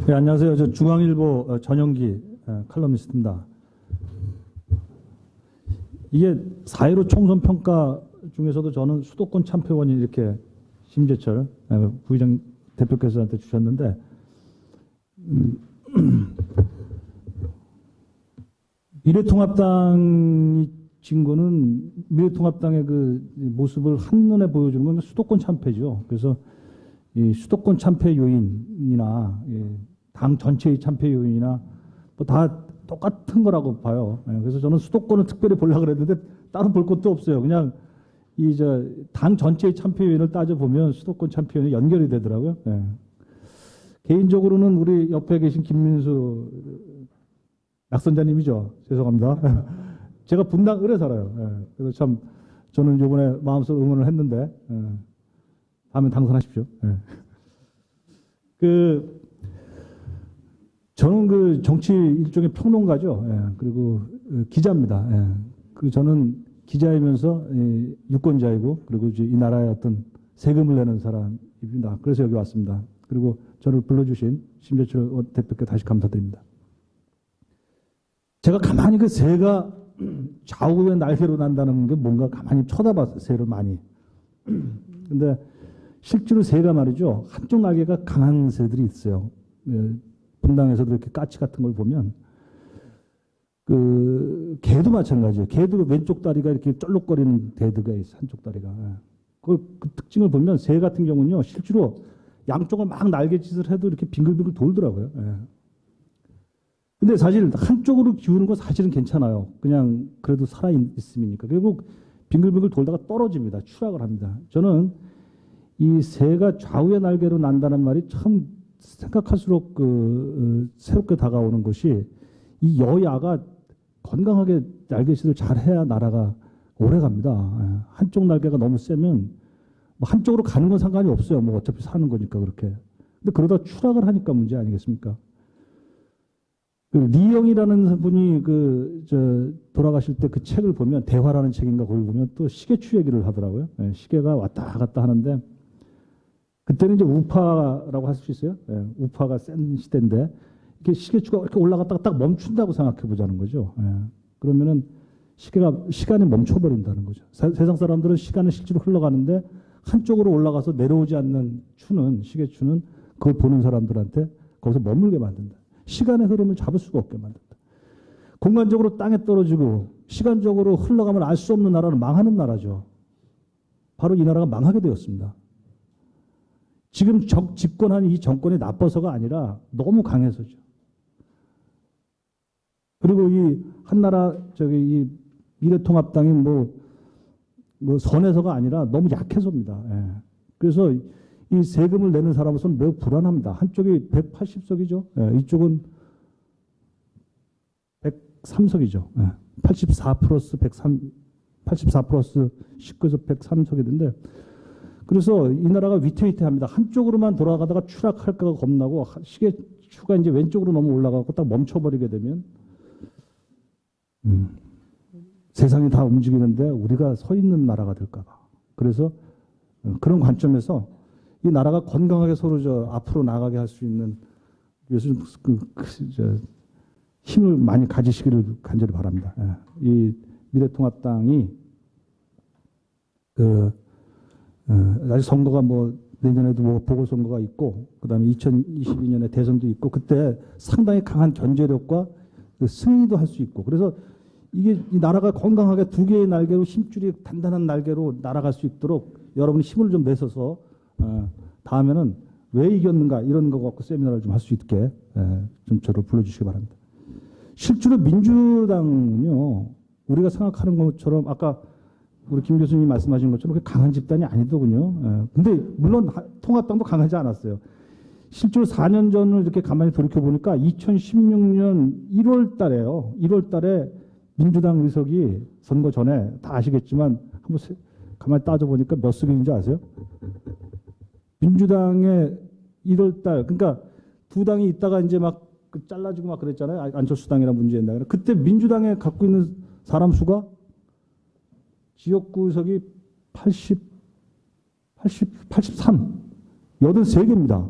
네, 안녕하세요. 저 중앙일보 전영기 칼럼니스트입니다. 이게 4.15 총선 평가 중에서도 저는 수도권 참패원이 이렇게 심재철 부의장 대표께서한테 주셨는데, 미래통합당이 진 거는 미래통합당의 그 모습을 한눈에 보여주는 건 수도권 참패죠. 그래서 이 수도권 참패 요인이나 당 전체의 참패 요인이나 뭐 다 똑같은 거라고 봐요. 그래서 저는 수도권은 특별히 보려고 그랬는데 따로 볼 것도 없어요. 그냥 이 당 전체의 참패 요인을 따져보면 수도권 참패 요인이 연결이 되더라고요. 개인적으로는 우리 옆에 계신 김민수 약선자님이죠. 죄송합니다. 제가 분당 을에 살아요. 그래서 참 저는 이번에 마음속으로 응원을 했는데 다음에 당선하십시오. 저는 그 정치 일종의 평론가죠. 그리고 기자입니다. 저는 기자이면서 유권자이고, 그리고 이제 이 나라의 어떤 세금을 내는 사람입니다. 그래서 여기 왔습니다. 그리고 저를 불러주신 심재철 대표께 다시 감사드립니다. 제가 가만히 그 새가 좌우의 날개로 난다는 게 뭔가 가만히 쳐다봤어요. 새를 많이. 근데 실제로 새가 말이죠. 한쪽 날개가 강한 새들이 있어요. 분당에서도 이렇게 까치 같은 걸 보면, 개도 마찬가지예요. 개도 왼쪽 다리가 이렇게 쩔룩거리는 개드가 있어요. 한쪽 다리가. 그 특징을 보면 새 같은 경우는요, 실제로 양쪽을 막 날개짓을 해도 이렇게 빙글빙글 돌더라고요. 근데 사실 한쪽으로 기우는 건 사실은 괜찮아요. 그냥 그래도 살아있음이니까. 결국 빙글빙글 돌다가 떨어집니다. 추락을 합니다. 저는 이 새가 좌우의 날개로 난다는 말이 참 생각할수록 새롭게 다가오는 것이, 이 여야가 건강하게 날개짓을 잘 해야 나라가 오래 갑니다. 한쪽 날개가 너무 세면 뭐 한쪽으로 가는 건 상관이 없어요. 뭐 어차피 사는 거니까 그렇게. 근데 그러다 추락을 하니까 문제 아니겠습니까? 리영이라는 분이 돌아가실 때 그 책을 보면, 대화라는 책인가 거기 보면 또 시계추 얘기를 하더라고요. 시계가 왔다 갔다 하는데, 그때는 이제 우파라고 할 수 있어요. 우파가 센 시대인데, 이렇게 시계추가 이렇게 올라갔다가 딱 멈춘다고 생각해 보자는 거죠. 그러면은 시간이 멈춰버린다는 거죠. 세상 사람들은 시간은 실제로 흘러가는데 한쪽으로 올라가서 내려오지 않는 시계추는 그걸 보는 사람들한테 거기서 머물게 만든다. 시간의 흐름을 잡을 수가 없게 만든다. 공간적으로 땅에 떨어지고 시간적으로 흘러가면 알 수 없는 나라는 망하는 나라죠. 바로 이 나라가 망하게 되었습니다. 지금 집권한 이 정권이 나빠서가 아니라 너무 강해서죠. 그리고 이 한나라 이 미래통합당이 뭐 선해서가 아니라 너무 약해서입니다. 그래서 이 세금을 내는 사람으로서는 매우 불안합니다. 한쪽이 180석이죠. 이쪽은 103석이죠. 84 플러스 103, 84 플러스 19에서 103석이던데, 그래서 이 나라가 위태위태합니다. 한쪽으로만 돌아가다가 추락할까가 겁나고, 시계추가 이제 왼쪽으로 너무 올라가고 딱 멈춰버리게 되면 세상이 다 움직이는데 우리가 서 있는 나라가 될까봐. 그래서 그런 관점에서 이 나라가 건강하게 서로 앞으로 나가게 할 수 있는, 그래서 힘을 많이 가지시기를 간절히 바랍니다. 이 미래통합당이 아직 선거가 내년에도 보궐선거가 있고, 그다음에 2022년에 대선도 있고, 그때 상당히 강한 견제력과 승리도 할 수 있고, 그래서 이 나라가 건강하게 두 개의 날개로, 힘줄이 단단한 날개로 날아갈 수 있도록 여러분이 힘을 좀 내셔서 다음에는 왜 이겼는가 이런 거 갖고 세미나를 좀 할 수 있게 좀 저를 불러주시기 바랍니다. 실제로 민주당은요, 우리가 생각하는 것처럼 아까 우리 김 교수님이 말씀하신 것처럼 그렇게 강한 집단이 아니더군요. 근데 물론 통합당도 강하지 않았어요. 실제로 4년 전을 이렇게 가만히 돌이켜 보니까 2016년 1월 달에요. 1월 달에 민주당 의석이 선거 전에 다 아시겠지만 한번 가만히 따져보니까 몇 석인지 아세요? 민주당의 1월 달, 그러니까 두 당이 있다가 이제 막 잘라지고 막 그랬잖아요. 안철수 당이랑 문재인 당이랑. 그때 민주당에 갖고 있는 사람 수가 지역구 의석이 83, 83개입니다.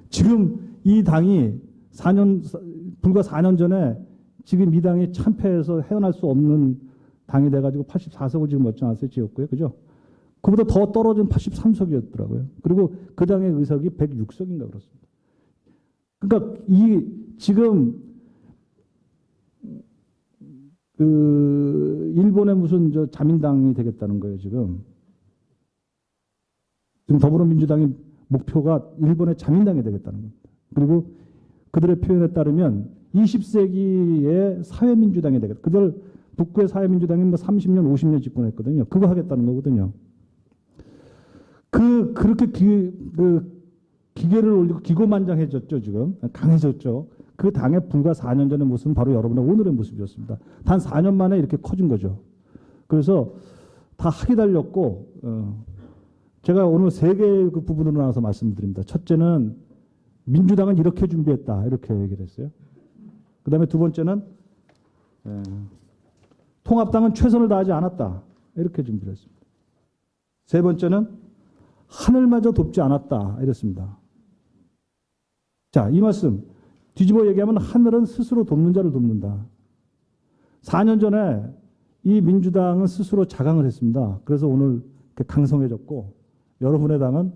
지금 이 당이 불과 4년 전에 지금 이 당이 참패해서 헤어날 수 없는 당이 돼가지고 84석을 지금 얻지 않았어요. 지었고요. 그죠? 그보다 더 떨어진 83석이었더라고요. 그리고 그 당의 의석이 106석인가 그렇습니다. 그러니까 지금 일본의 무슨 자민당이 되겠다는 거예요, 지금. 지금 더불어민주당의 목표가 일본의 자민당이 되겠다는 겁니다. 그리고 그들의 표현에 따르면 20세기의 사회민주당이 되겠다. 그들 북구의 사회민주당이 30년, 50년 집권했거든요. 그거 하겠다는 거거든요. 그렇게 기계를 올리고 기고만장해졌죠, 지금. 강해졌죠. 그 당의 불과 4년 전의 모습은 바로 여러분의 오늘의 모습이었습니다. 단 4년 만에 이렇게 커진 거죠. 그래서 다 학이 달렸고, 제가 오늘 세 개의 그 부분으로 나눠서 말씀드립니다. 첫째는 민주당은 이렇게 준비했다. 이렇게 얘기를 했어요. 그 다음에 두 번째는 통합당은 최선을 다하지 않았다. 이렇게 준비를 했습니다. 세 번째는 하늘마저 돕지 않았다. 이랬습니다. 자, 이 말씀 뒤집어 얘기하면 하늘은 스스로 돕는 자를 돕는다. 4년 전에 이 민주당은 스스로 자강을 했습니다. 그래서 오늘 이렇게 강성해졌고 여러분의 당은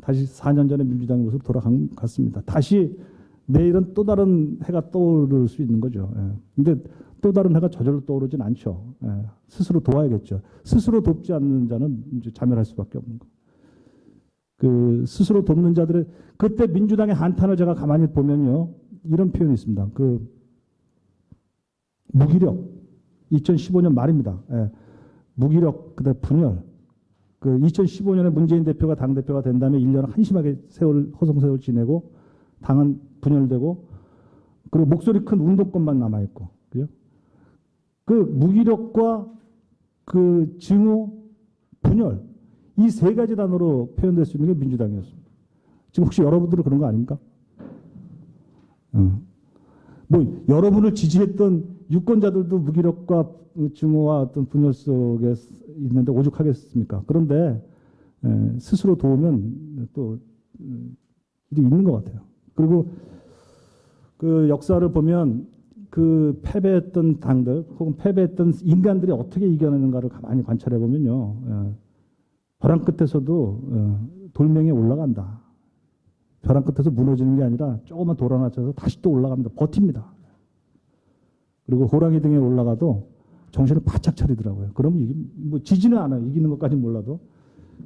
다시 4년 전에 민주당의 모습 돌아갔습니다. 다시 내일은 또 다른 해가 떠오를 수 있는 거죠. 근데 또 다른 해가 저절로 떠오르진 않죠. 스스로 도와야겠죠. 스스로 돕지 않는 자는 이제 자멸할 수밖에 없는 거. 그 스스로 돕는 자들의 그때 민주당의 한탄을 제가 가만히 보면요. 이런 표현이 있습니다. 그 무기력 2015년 말입니다. 무기력 그다음 분열. 그 2015년에 문재인 대표가 당대표가 된 다음에 1년 한심하게 허송세월 지내고 당은 분열되고 그리고 목소리 큰 운동권만 남아있고 그죠? 그 무기력과 그 증오, 분열 이 세 가지 단어로 표현될 수 있는 게 민주당이었습니다. 지금 혹시 여러분들은 그런 거 아닙니까? 뭐 여러분을 지지했던 유권자들도 무기력과 증오와 어떤 분열 속에 있는데 오죽하겠습니까? 그런데 스스로 도우면 또 일이 있는 것 같아요. 그리고 그 역사를 보면 그 패배했던 당들 혹은 패배했던 인간들이 어떻게 이겨내는가를 가만히 관찰해 보면요. 벼랑 끝에서도 돌멩이에 올라간다. 벼랑 끝에서 무너지는 게 아니라 조금만 돌아맞춰서 다시 또 올라갑니다. 버팁니다. 그리고 호랑이 등에 올라가도 정신을 바짝 차리더라고요. 그러면 뭐 지지는 않아요. 이기는 것까지는 몰라도.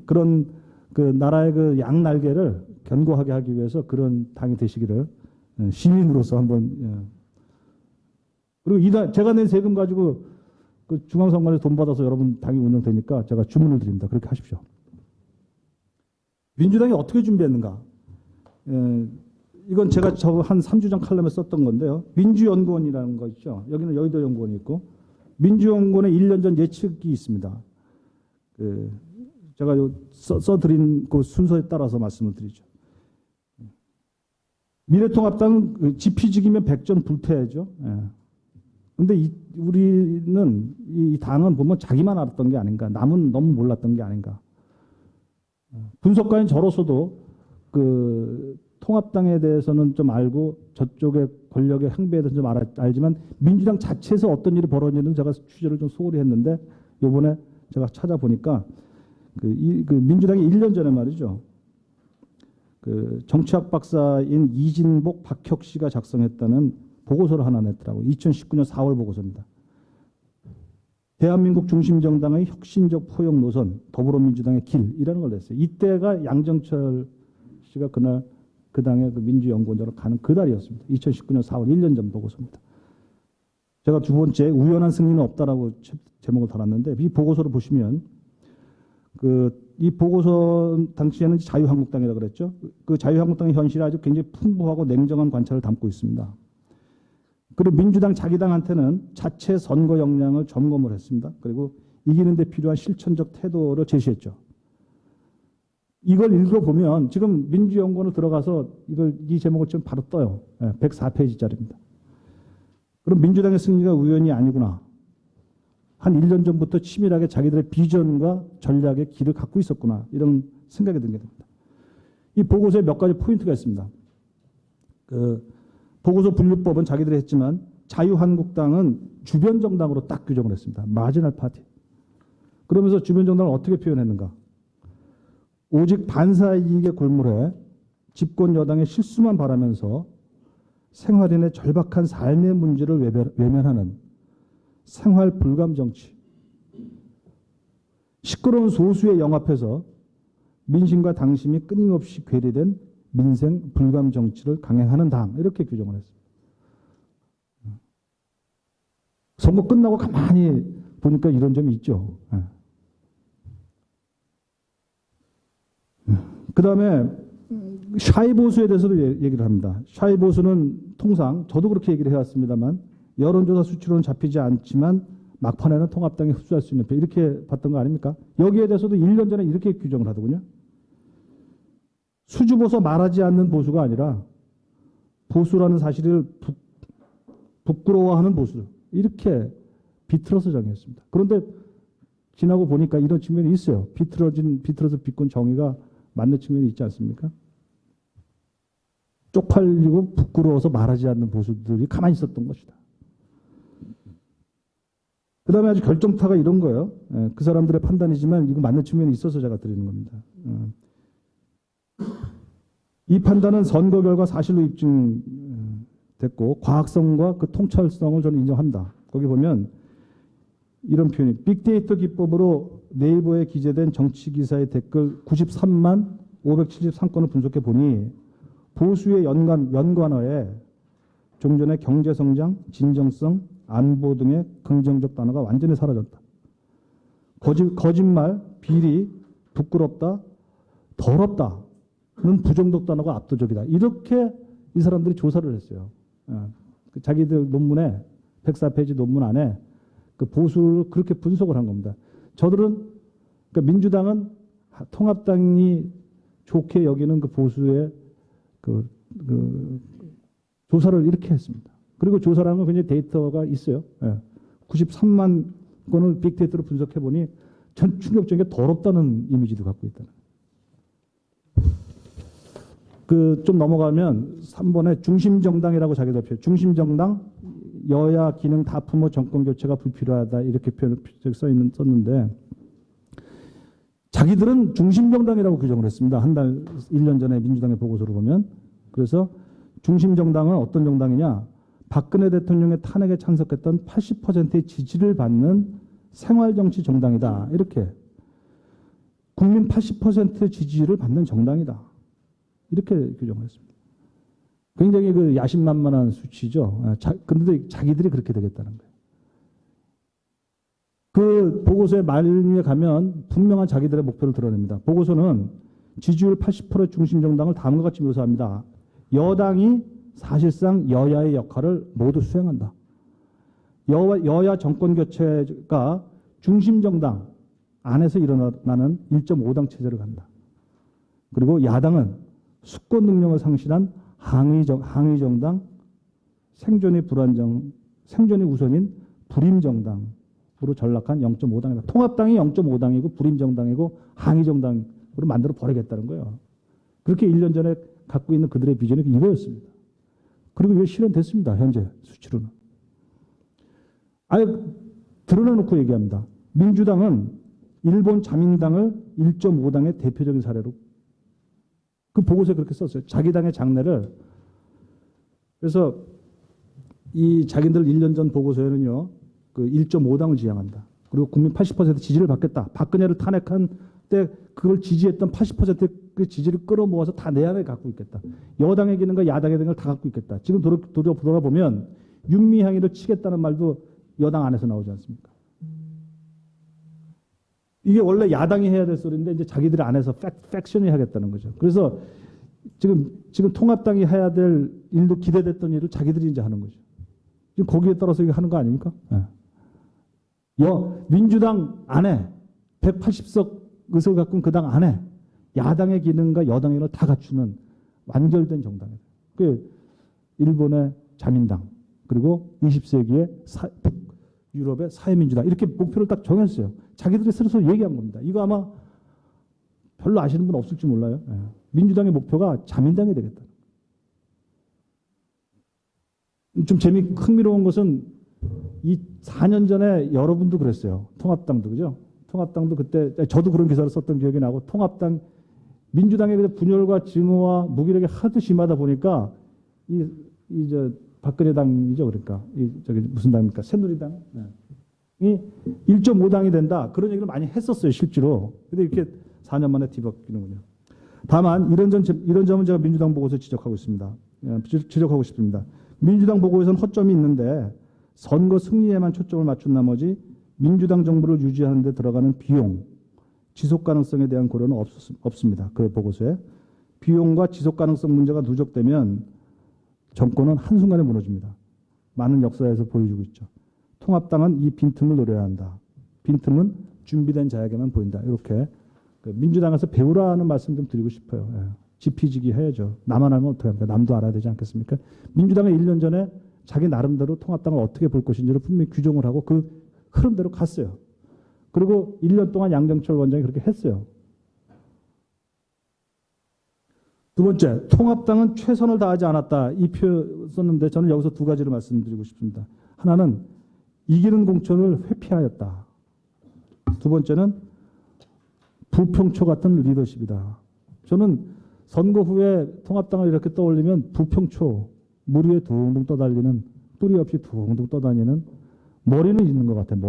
그런 그 나라의 그 양날개를 견고하게 하기 위해서 그런 당이 되시기를 시민으로서 한번 그리고 제가 낸 세금 가지고 그 중앙선관위에서 돈 받아서 여러분 당이 운영되니까 제가 주문을 드립니다. 그렇게 하십시오. 민주당이 어떻게 준비했는가? 이건 제가 한 3주 전 칼럼에 썼던 건데요. 민주연구원이라는 거 있죠. 여기는 여의도 연구원이 있고 민주연구원의 1년 전 예측이 있습니다. 제가 써드린 그 순서에 따라서 말씀을 드리죠. 미래통합당은 지피지기면 백전불태죠. 그런데 우리는 이 당은 보면 자기만 알았던 게 아닌가. 남은 너무 몰랐던 게 아닌가. 분석가인 저로서도 그 통합당에 대해서는 좀 알고 저쪽의 권력의 향배에 대해서 좀 알지만 민주당 자체에서 어떤 일이 벌어지는지 제가 취재를 좀 소홀히 했는데 이번에 제가 찾아보니까 그 민주당이 1년 전에 말이죠. 그 정치학 박사인 이진복 박혁 씨가 작성했다는 보고서를 하나 냈더라고요. 2019년 4월 보고서입니다. 대한민국 중심정당의 혁신적 포용 노선, 더불어민주당의 길이라는 걸 냈어요. 이때가 양정철 씨가 그날 그 당의 그 민주연구원으로 가는 그 달이었습니다. 2019년 4월 1년 전 보고서입니다. 제가 두 번째 우연한 승리는 없다라고 제목을 달았는데 이 보고서를 보시면 이 보고서 당시에는 자유한국당이라고 그랬죠. 그 자유한국당의 현실이 아주 굉장히 풍부하고 냉정한 관찰을 담고 있습니다. 그리고 민주당 자기 당한테는 자체 선거 역량을 점검을 했습니다. 그리고 이기는 데 필요한 실천적 태도를 제시했죠. 이걸 읽어보면 지금 민주연구원으로 들어가서 이 제목을 지금 바로 떠요. 104페이지짜리입니다. 그럼 민주당의 승리가 우연이 아니구나. 한 1년 전부터 치밀하게 자기들의 비전과 전략의 길을 갖고 있었구나. 이런 생각이 들게 됩니다. 이 보고서에 몇 가지 포인트가 있습니다. 보고서 분류법은 자기들이 했지만 자유한국당은 주변 정당으로 딱 규정을 했습니다. 마지널 파티. 그러면서 주변 정당을 어떻게 표현했는가? 오직 반사 이익에 골몰해 집권 여당의 실수만 바라면서 생활인의 절박한 삶의 문제를 외면하는 생활 불감 정치. 시끄러운 소수의 영합해서 민심과 당심이 끊임없이 괴리된 민생 불감 정치를 강행하는 당. 이렇게 규정을 했습니다. 선거 끝나고 가만히 보니까 이런 점이 있죠. 그 다음에 샤이 보수에 대해서도 얘기를 합니다. 샤이 보수는 통상 저도 그렇게 얘기를 해왔습니다만 여론조사 수치로는 잡히지 않지만 막판에는 통합당이 흡수할 수 있는 표 이렇게 봤던 거 아닙니까? 여기에 대해서도 1년 전에 이렇게 규정을 하더군요. 수주보서 말하지 않는 보수가 아니라 보수라는 사실을 부끄러워하는 보수 이렇게 비틀어서 정의했습니다. 그런데 지나고 보니까 이런 측면이 있어요. 비틀어서 비꼰 정의가 맞는 측면이 있지 않습니까? 쪽팔리고 부끄러워서 말하지 않는 보수들이 가만히 있었던 것이다. 그 다음에 아주 결정타가 이런 거예요. 그 사람들의 판단이지만 이거 맞는 측면이 있어서 제가 드리는 겁니다. 이 판단은 선거 결과 사실로 입증됐고 과학성과 그 통찰성을 저는 인정합니다. 거기 보면 이런 표현이 빅데이터 기법으로 네이버에 기재된 정치기사의 댓글 93만 573건을 분석해 보니 보수의 연관어에 종전의 경제성장, 진정성, 안보 등의 긍정적 단어가 완전히 사라졌다. 거짓말, 비리, 부끄럽다, 더럽다는 부정적 단어가 압도적이다. 이렇게 이 사람들이 조사를 했어요. 자기들 논문에 104페이지 논문 안에 그 보수를 그렇게 분석을 한 겁니다. 저들은 그러니까 민주당은 통합당이 좋게 여기는 그 보수의 그 조사를 이렇게 했습니다. 그리고 조사라는 건 굉장히 데이터가 있어요. 93만 건을 빅데이터로 분석해 보니 전 충격적인 게 더럽다는 이미지도 갖고 있다는. 그 좀 넘어가면 3번에 중심정당이라고 자기들 표현. 중심정당 여야 기능 다 품어 정권 교체가 불필요하다 이렇게 썼는데 자기들은 중심정당이라고 규정을 했습니다. 1년 전에 민주당의 보고서를 보면. 그래서 중심정당은 어떤 정당이냐? 박근혜 대통령의 탄핵에 참석했던 80%의 지지를 받는 생활정치 정당이다. 이렇게. 국민 80% 지지를 받는 정당이다. 이렇게 규정을 했습니다. 굉장히 그 야심만만한 수치죠. 근데 자기들이 그렇게 되겠다는 거예요. 그 보고서의 말미에 가면 분명한 자기들의 목표를 드러냅니다. 보고서는 지지율 80%의 중심정당을 다음과 같이 묘사합니다. 여당이 사실상 여야의 역할을 모두 수행한다. 여야 정권 교체가 중심정당 안에서 일어나는 1.5당 체제를 간다. 그리고 야당은 수권 능력을 상실한 항의정당, 생존이 우선인 불임정당으로 전락한 0.5당이다. 통합당이 0.5당이고 불임정당이고 항의정당으로 만들어 버리겠다는 거예요. 그렇게 1년 전에 갖고 있는 그들의 비전이 이거였습니다. 그리고 이거 실현됐습니다. 현재 수치로는. 아예 드러내놓고 얘기합니다. 민주당은 일본 자민당을 1.5당의 대표적인 사례로 그 보고서에 그렇게 썼어요. 자기 당의 장래를. 그래서 이 자기들 1년 전 보고서에는요. 그 1.5당을 지향한다. 그리고 국민 80% 지지를 받겠다. 박근혜를 탄핵한 때 그걸 지지했던 80%의 그 지지를 끌어모아서 다 내 안에 갖고 있겠다. 여당의 기능과 야당의 기능을 다 갖고 있겠다. 지금 돌아보면 윤미향이를 치겠다는 말도 여당 안에서 나오지 않습니까? 이게 원래 야당이 해야 될 소리인데 이제 자기들 안에서 팩션이 하겠다는 거죠. 그래서 지금 통합당이 해야 될 일도 기대됐던 일을 자기들이 이제 하는 거죠. 지금 거기에 따라서 이거 하는 거 아닙니까? 민주당 안에 180석 의석을 갖고 있는 그 당 안에 야당의 기능과 여당의 기능을 다 갖추는 완결된 정당이에요. 그 일본의 자민당 그리고 20세기의 유럽의 사회민주당 이렇게 목표를 딱 정했어요. 자기들이 스스로 얘기한 겁니다. 이거 아마 별로 아시는 분 없을지 몰라요. 민주당의 목표가 자민당이 되겠다. 좀 흥미로운 것은 이 4년 전에 여러분도 그랬어요. 통합당도 그죠? 통합당도 그때 저도 그런 기사를 썼던 기억이 나고 통합당 민주당의 분열과 증오와 무기력이 하도 심하다 보니까 저 박근혜 당이죠. 그러니까 저기 무슨 당입니까? 새누리당. 이 1.5당이 된다. 그런 얘기를 많이 했었어요. 실제로. 근데 이렇게 4년 만에 뒤바뀌는군요. 다만 이런 점은 제가 민주당 보고서 지적하고 있습니다. 지적하고 싶습니다. 민주당 보고에서는 허점이 있는데 선거 승리에만 초점을 맞춘 나머지 민주당 정부를 유지하는 데 들어가는 비용, 지속 가능성에 대한 고려는 없습니다. 그 보고서에. 비용과 지속 가능성 문제가 누적되면 정권은 한순간에 무너집니다. 많은 역사에서 보여주고 있죠. 통합당은 이 빈틈을 노려야 한다. 빈틈은 준비된 자에게만 보인다. 이렇게 민주당에서 배우라는 말씀 좀 드리고 싶어요. 예. 지피지기 해야죠. 나만 알면 어떻게 합니까? 남도 알아야 되지 않겠습니까? 민주당은 1년 전에 자기 나름대로 통합당을 어떻게 볼 것인지를 분명히 규정을 하고 그 흐름대로 갔어요. 그리고 1년 동안 양정철 원장이 그렇게 했어요. 두 번째, 통합당은 최선을 다하지 않았다. 이 표현 썼는데 저는 여기서 두 가지를 말씀드리고 싶습니다. 하나는 이기는 공천을 회피하였다. 두 번째는 부평초 같은 리더십이다. 저는 선거 후에 통합당을 이렇게 떠올리면 부평초, 물 위에 둥둥 떠달리는, 뿌리 없이 둥둥 떠다니는, 머리는 있는 것 같아요.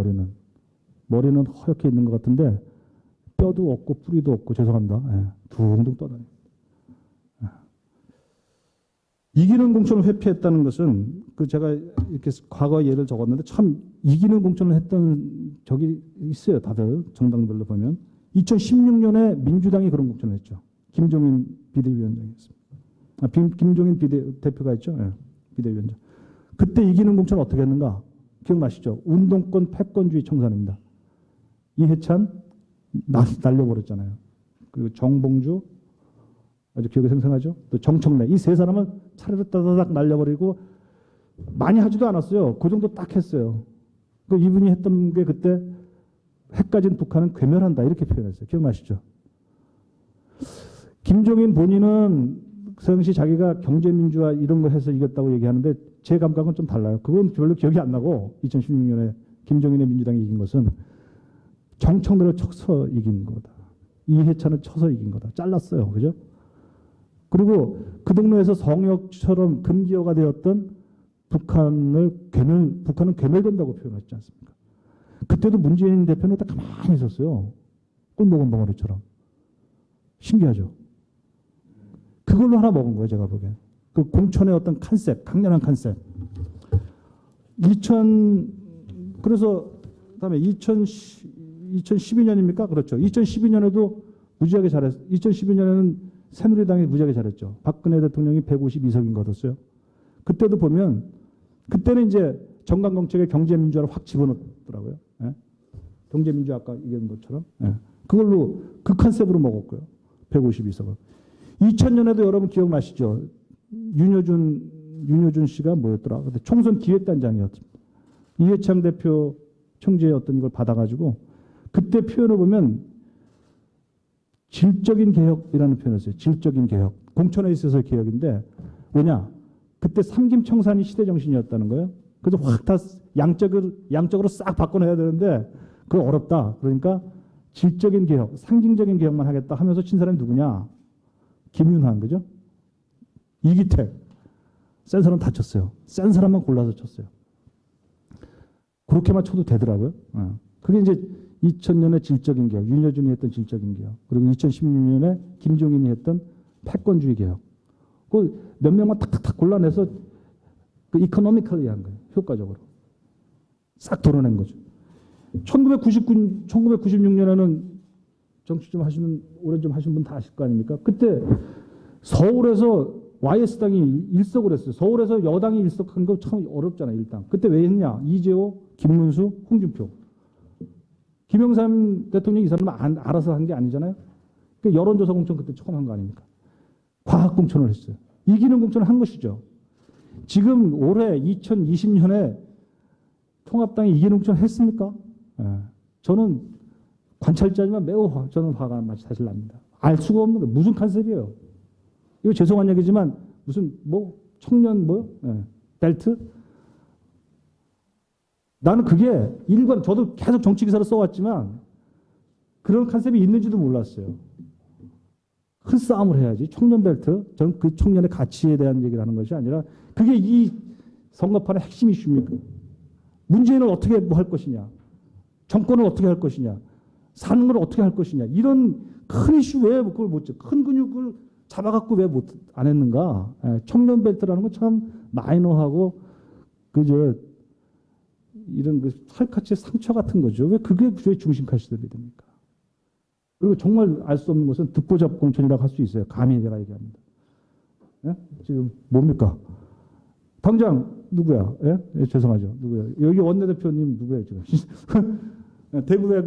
머리는 허옇게 있는 것 같은데 뼈도 없고 뿌리도 없고, 죄송합니다. 예, 둥둥 떠다니는. 이기는 공천을 회피했다는 것은 제가 이렇게 과거 예를 적었는데 참 이기는 공천을 했던 적이 있어요. 다들 정당별로 보면 2016년에 민주당이 그런 공천을 했죠. 김종인 비대위원장이었습니다. 김종인 대표가 있죠. 네, 비대위원장. 그때 이기는 공천을 어떻게 했는가? 기억나시죠? 운동권 패권주의 청산입니다. 이해찬 날려버렸잖아요. 그리고 정봉주 아주 기억이 생생하죠. 또 정청래 이 세 사람을 차례로 따다닥 날려버리고 많이 하지도 않았어요. 그 정도 딱 했어요. 그 이분이 했던 게 그때 핵가진 북한은 괴멸한다 이렇게 표현했어요. 기억나시죠? 김종인 본인은 그 당시 자기가 경제민주화 이런 거 해서 이겼다고 얘기하는데 제 감각은 좀 달라요. 그건 별로 기억이 안 나고 2016년에 김종인의 민주당이 이긴 것은 정청래를 쳐서 이긴 거다. 이해찬을 쳐서 이긴 거다. 잘랐어요. 그죠? 그리고 그 동네에서 성역처럼 금기어가 되었던 북한은 괴멸된다고 표현했지 않습니까? 그때도 문재인 대표는 딱 가만히 있었어요. 꿀 먹은 벙어리처럼. 신기하죠? 그걸로 하나 먹은 거예요, 제가 보기엔. 그 공천의 어떤 컨셉, 강렬한 컨셉. 그래서 그다음에 2012년입니까? 그렇죠. 2012년에도 무지하게 잘했어요. 2012년에는 새누리당이 무지하게 잘했죠. 박근혜 대통령이 152석인 거 얻었어요. 그때도 보면 그때는 이제 정강정책의 경제민주화를 확 집어넣더라고요. 예? 경제민주화 아까 얘기한 것처럼. 예. 그걸로 그 컨셉으로 먹었고요. 152석을. 2000년에도 여러분 기억나시죠? 윤여준 씨가 뭐였더라? 그때 총선 기획단장이었습니다. 이해창 대표 총재의 어떤 이걸 받아가지고 그때 표현을 보면 질적인 개혁이라는 표현을 써요. 질적인 개혁. 공천에 있어서의 개혁인데 뭐냐? 그때 삼김청산이 시대 정신이었다는 거예요. 그래서 확 다 양적으로 싹 바꿔내야 되는데 그거 어렵다. 그러니까 질적인 개혁, 상징적인 개혁만 하겠다 하면서 친 사람이 누구냐? 김윤환, 그죠? 이기택. 센 사람 다 쳤어요. 센 사람만 골라서 쳤어요. 그렇게만 쳐도 되더라고요. 그게 이제 2000년에 질적인 개혁, 윤여준이 했던 질적인 개혁, 그리고 2016년에 김종인이 했던 패권주의 개혁. 그 몇 명만 탁탁탁 골라내서 그 이코노미컬리 한 거예요. 효과적으로. 싹 도려낸 거죠. 1996년에는 정치 좀 오래 좀 하신 분 다 아실 거 아닙니까? 그때 서울에서 YS당이 일석을 했어요. 서울에서 여당이 일석한 거 참 어렵잖아요, 일당. 그때 왜 했냐? 이재호, 김문수, 홍준표. 김영삼 대통령이 이 사람은 알아서 한 게 아니잖아요. 그러니까 여론조사 공천 그때 처음 한 거 아닙니까? 과학 공천을 했어요. 이기는 공천을 한 것이죠. 지금 올해 2020년에 통합당이 이기는 공천을 했습니까? 예. 저는 관찰자지만 저는 화가 사실 납니다. 알 수가 없는 거 무슨 컨셉이에요? 이거 죄송한 얘기지만 무슨 청년 예. 벨트? 나는 그게 저도 계속 정치 기사를 써왔지만 그런 컨셉이 있는지도 몰랐어요. 큰 싸움을 해야지. 청년 벨트. 저는 그 청년의 가치에 대한 얘기를 하는 것이 아니라 그게 이 선거판의 핵심 이슈입니까? 문재인을 어떻게 뭐 할 것이냐. 정권을 어떻게 할 것이냐. 사는 걸 어떻게 할 것이냐. 이런 큰 이슈 왜 그걸 큰 근육을 잡아갖고 왜 안 했는가. 청년 벨트라는 건 참 마이너하고 그저 이런 그 살갗의 상처 같은 거죠. 왜 그게 왜 중심 카시들이 됩니까? 그리고 정말 알 수 없는 것은 듣보잡 공천이라고 할 수 있어요. 감히 제가 얘기합니다. 예? 지금 뭡니까? 당장 누구야? 예? 예, 죄송하죠. 누구야? 여기 원내대표님 누구예요 지금? 대구의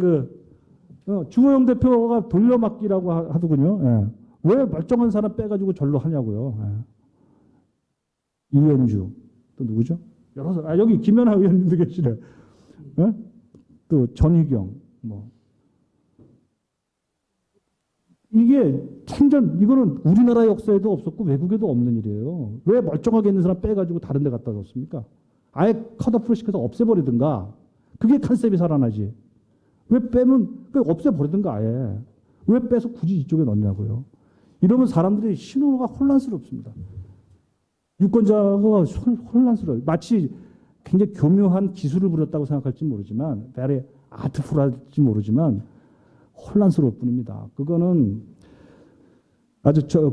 주호영 대표가 돌려막기라고 하더군요. 예. 왜 멀쩡한 사람 빼가지고 절로 하냐고요. 예. 이현주 또 누구죠? 여러 사람. 여기 김연아 의원님도 계시네. 예? 또 전희경 뭐. 이게 이거는 우리나라 역사에도 없었고 외국에도 없는 일이에요. 왜 멀쩡하게 있는 사람 빼가지고 다른 데 갖다 뒀습니까? 아예 컷오프를 시켜서 없애버리든가. 그게 컨셉이 살아나지. 왜 빼면 없애버리든가 아예. 왜 빼서 굳이 이쪽에 넣냐고요. 이러면 사람들이 신호가 혼란스럽습니다. 유권자가 혼란스러워요. 마치 굉장히 교묘한 기술을 부렸다고 생각할지 모르지만 very 아트풀할지 모르지만 혼란스러울 뿐입니다. 그거는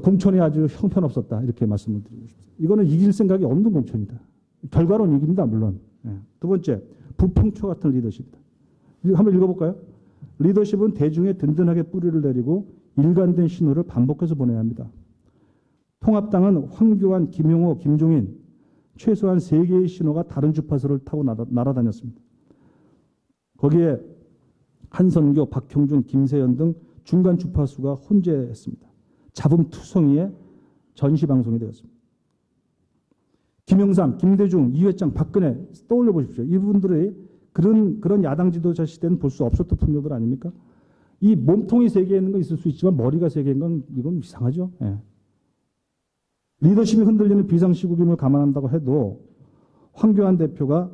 공천이 아주 형편없었다. 이렇게 말씀을 드리고 싶습니다. 이거는 이길 생각이 없는 공천이다. 결과로는 이깁니다. 물론. 두 번째, 부풍초 같은 리더십이다. 한번 읽어볼까요? 리더십은 대중에 든든하게 뿌리를 내리고 일관된 신호를 반복해서 보내야 합니다. 통합당은 황교안, 김용호, 김종인 최소한 3개의 신호가 다른 주파수를 타고 날아다녔습니다. 거기에 한선교, 박형준, 김세연 등 중간 주파수가 혼재했습니다. 자금투성이의 전시방송이 되었습니다. 김영삼, 김대중, 이회창, 박근혜 떠올려 보십시오. 이분들의 그런 야당 지도자 시대는 볼 수 없었던 풍요들 아닙니까? 이 몸통이 3개 있는 건 있을 수 있지만 머리가 3개인 건 이건 이상하죠. 예. 리더십이 흔들리는 비상시국임을 감안한다고 해도 황교안 대표가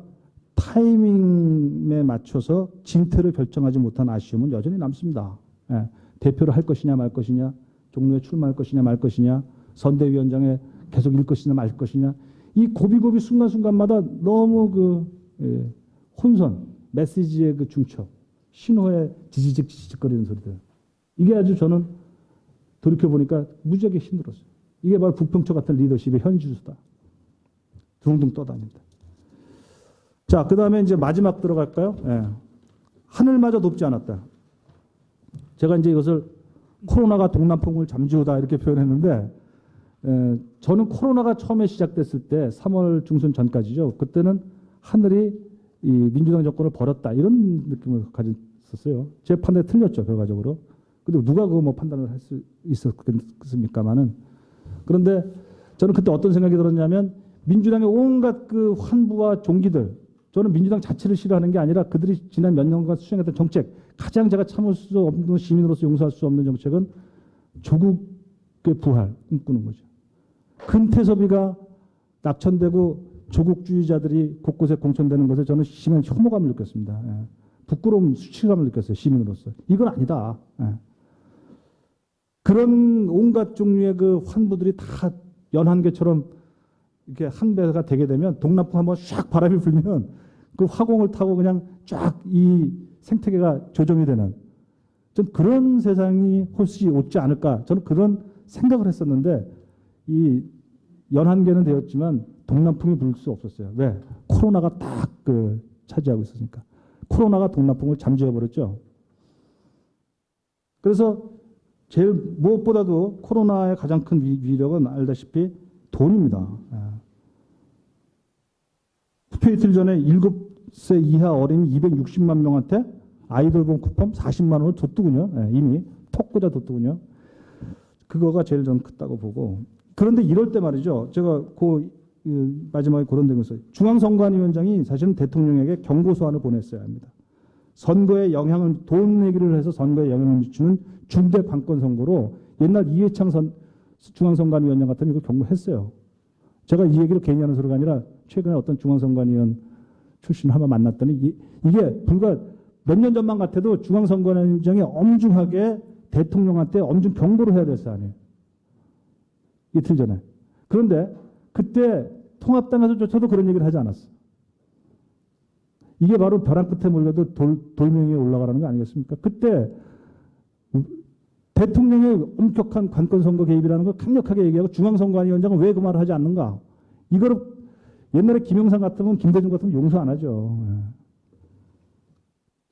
타이밍에 맞춰서 진퇴를 결정하지 못한 아쉬움은 여전히 남습니다. 예. 대표를 할 것이냐 말 것이냐, 종로에 출마할 것이냐 말 것이냐, 선대위원장에 계속 일 것이냐 말 것이냐, 이 고비고비 순간순간마다 너무 혼선, 메시지의 중첩, 신호에 지지직거리는 소리들. 이게 아주 저는 돌이켜보니까 무지하게 힘들었어요. 이게 바로 부평초 같은 리더십의 현주소다. 둥둥 떠다닌다. 자, 그 다음에 이제 마지막 들어갈까요? 예. 하늘마저 높지 않았다. 제가 이제 이것을 코로나가 동남풍을 잠재우다 이렇게 표현했는데, 저는 코로나가 처음에 시작됐을 때 3월 중순 전까지죠. 그때는 하늘이 이 민주당 정권을 버렸다 이런 느낌을 가졌었어요. 제 판단이 틀렸죠, 결과적으로. 근데 누가 그거 뭐 판단을 할 수 있었겠습니까만은. 그런데 저는 그때 어떤 생각이 들었냐면 민주당의 온갖 그 환부와 종기들, 저는 민주당 자체를 싫어하는 게 아니라 그들이 지난 몇 년간 수행했던 정책, 가장 제가 참을 수 없는 시민으로서 용서할 수 없는 정책은 조국의 부활 꿈꾸는 거죠. 금태섭이가 낙천되고 조국주의자들이 곳곳에 공천되는 것에 저는 심한 혐오감을 느꼈습니다. 예. 부끄러움, 수치감을 느꼈어요. 시민으로서. 이건 아니다. 예. 그런 온갖 종류의 그 환부들이 다 연한계처럼 이렇게 한 배가 되게 되면 동남풍 한번 샥 바람이 불면 그 화공을 타고 그냥 쫙 이 생태계가 조정이 되는 전 그런 세상이 혹시 오지 않을까 저는 그런 생각을 했었는데 이 연한계는 되었지만 동남풍이 불 수 없었어요. 왜? 코로나가 딱 차지하고 있었으니까. 코로나가 동남풍을 잠재워버렸죠. 그래서 제일 무엇보다도 코로나의 가장 큰 위력은 알다시피 돈입니다. 투표 이틀 전에 7세 이하 어린이 260만 명한테 아이돌봉 쿠폰 40만 원을 줬더군요. 이미 톡 꽂아 뒀더군요. 그거가 제일 전 크다고 보고. 그런데 이럴 때 말이죠. 제가 마지막에 그런 데 있어요. 중앙선관위원장이 사실은 대통령에게 경고서한을 보냈어야 합니다. 선거에 돈 얘기를 해서 선거에 영향을 미치는 중대 관건 선거로 옛날 이회창 중앙선관위원장 같으면 이걸 경고했어요. 제가 이 얘기를 괜히 하는 소리가 아니라 최근에 어떤 중앙선관위원 출신 한번 만났더니 이게 불과 몇 년 전만 같아도 중앙선관위원장이 엄중하게 대통령한테 엄중 경고를 해야 될 사안이에요. 이틀 전에. 그런데 그때 통합당에서조차도 그런 얘기를 하지 않았어. 이게 바로 벼랑 끝에 몰려도 돌멩이에 올라가라는 거 아니겠습니까? 그때 대통령의 엄격한 관건선거 개입이라는 걸 강력하게 얘기하고 중앙선관위원장은 왜 그 말을 하지 않는가? 이거를 옛날에 김영삼 같으면 김대중 같으면 용서 안 하죠.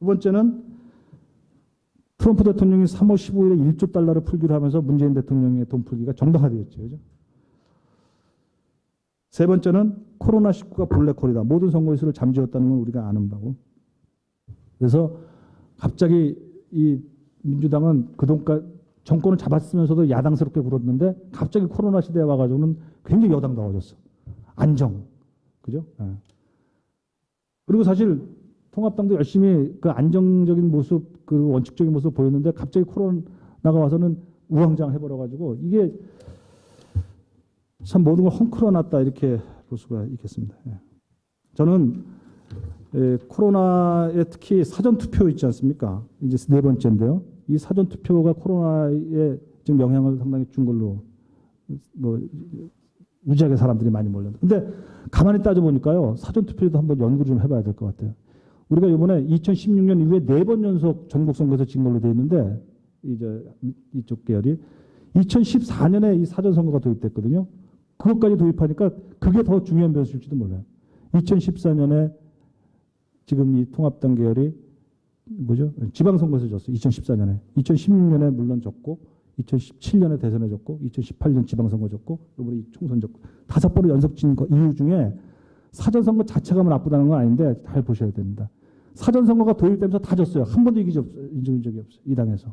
두 번째는 트럼프 대통령이 3월 15일에 1조 달러를 풀기로 하면서 문재인 대통령의 돈 풀기가 정당화되었죠. 그죠? 세 번째는 코로나19가 블랙홀이다. 모든 선거 이슈를 잠재웠다는 건 우리가 아는 바고. 그래서 갑자기 이 민주당은 그동안 정권을 잡았으면서도 야당스럽게 굴었는데 갑자기 코로나 시대에 와가지고는 굉장히 여당다워졌어. 안정. 그죠? 네. 그리고 사실 통합당도 열심히 그 안정적인 모습, 그 원칙적인 모습을 보였는데 갑자기 코로나가 와서는 우왕좌왕 해버려가지고 이게 참 모든 걸 헝클어놨다 이렇게 볼 수가 있겠습니다. 예. 저는 코로나에 특히 사전투표 있지 않습니까? 이제 네 번째인데요. 이 사전투표가 코로나에 지금 영향을 상당히 준 걸로 뭐 무지하게 사람들이 많이 몰렸는데 근데 가만히 따져보니까요. 사전투표도 한번 연구를 좀 해봐야 될 것 같아요. 우리가 이번에 2016년 이후에 4번 연속 전국선거에서 진 걸로 되어 있는데 이제 이쪽 계열이 2014년에 이 사전선거가 도입됐거든요. 그것까지 도입하니까 그게 더 중요한 변수일지도 몰라요. 2014년에 지금 이 통합당 계열이 뭐죠? 지방선거에서 졌어요. 2014년에. 2016년에 물론 졌고 2017년에 대선에 졌고 2018년 지방선거 졌고 이번에 총선 졌고 5번을 연속 진 이유 중에 사전선거 자체가 나쁘다는 건 아닌데 잘 보셔야 됩니다. 사전선거가 도입되면서 다 졌어요. 한 번도 이긴 적이 없어요. 이 당에서.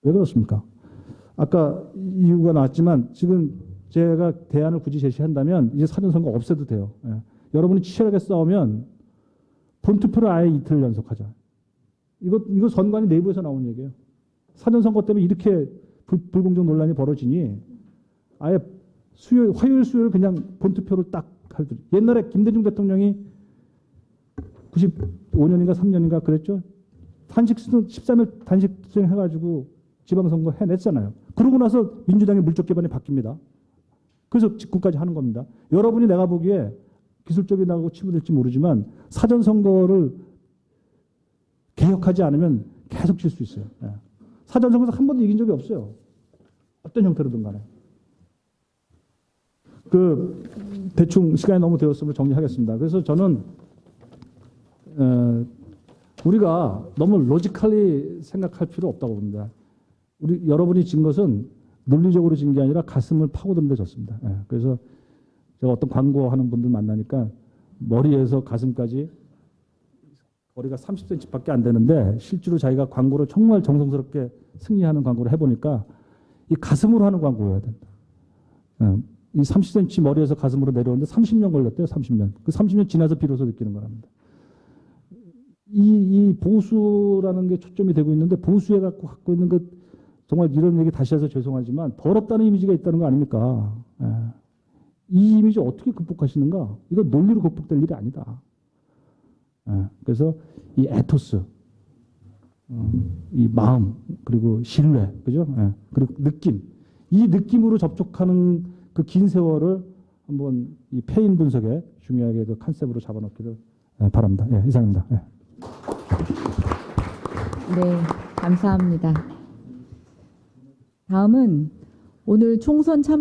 왜 그렇습니까? 아까 이유가 나왔지만 지금 제가 대안을 굳이 제시한다면 이제 사전선거 없애도 돼요. 예. 여러분이 치열하게 싸우면 본투표를 아예 이틀 연속하자. 이거 선관위 내부에서 나온 얘기예요. 사전선거 때문에 이렇게 불공정 논란이 벌어지니 아예 화요일 수요일 그냥 본투표를 딱 하더니 옛날에 김대중 대통령이 95년인가 3년인가 그랬죠. 13일 단식 수행해가지고 지방선거 해냈잖아요. 그러고 나서 민주당의 물적 기반이 바뀝니다. 그래서 직권까지 하는 겁니다. 여러분이 내가 보기에 기술적이 나가고 치부될지 모르지만 사전선거를 개혁하지 않으면 계속 질 수 있어요. 예. 사전선거에서 한 번도 이긴 적이 없어요. 어떤 형태로든 간에. 대충 시간이 너무 되었으므로 정리하겠습니다. 그래서 저는 우리가 너무 로지컬리 생각할 필요 없다고 봅니다. 여러분이 진 것은 논리적으로 진 게 아니라 가슴을 파고드는데 졌습니다. 예. 그래서 제가 어떤 광고하는 분들 만나니까 머리에서 가슴까지 거리가 30cm밖에 안 되는데 실제로 자기가 광고를 정말 정성스럽게 승리하는 광고를 해보니까 이 가슴으로 하는 광고여야 된다. 예. 이 30cm 머리에서 가슴으로 내려오는데 30년 걸렸대요. 30년. 그 30년 지나서 비로소 느끼는 거랍니다. 이 보수라는 게 초점이 되고 있는데 보수에 갖고 있는 것 정말 이런 얘기 다시 해서 죄송하지만 더럽다는 이미지가 있다는 거 아닙니까? 예. 이 이미지 어떻게 극복하시는가? 이거 논리로 극복될 일이 아니다. 예. 그래서 이 에토스, 이 마음, 그리고 신뢰, 그죠? 예. 그리고 느낌. 이 느낌으로 접촉하는 그 긴 세월을 한번 이 패인 분석에 중요하게 그 컨셉으로 잡아놓기를 바랍니다. 예, 이상입니다. 예. 네, 감사합니다. 다음은 오늘 총선 참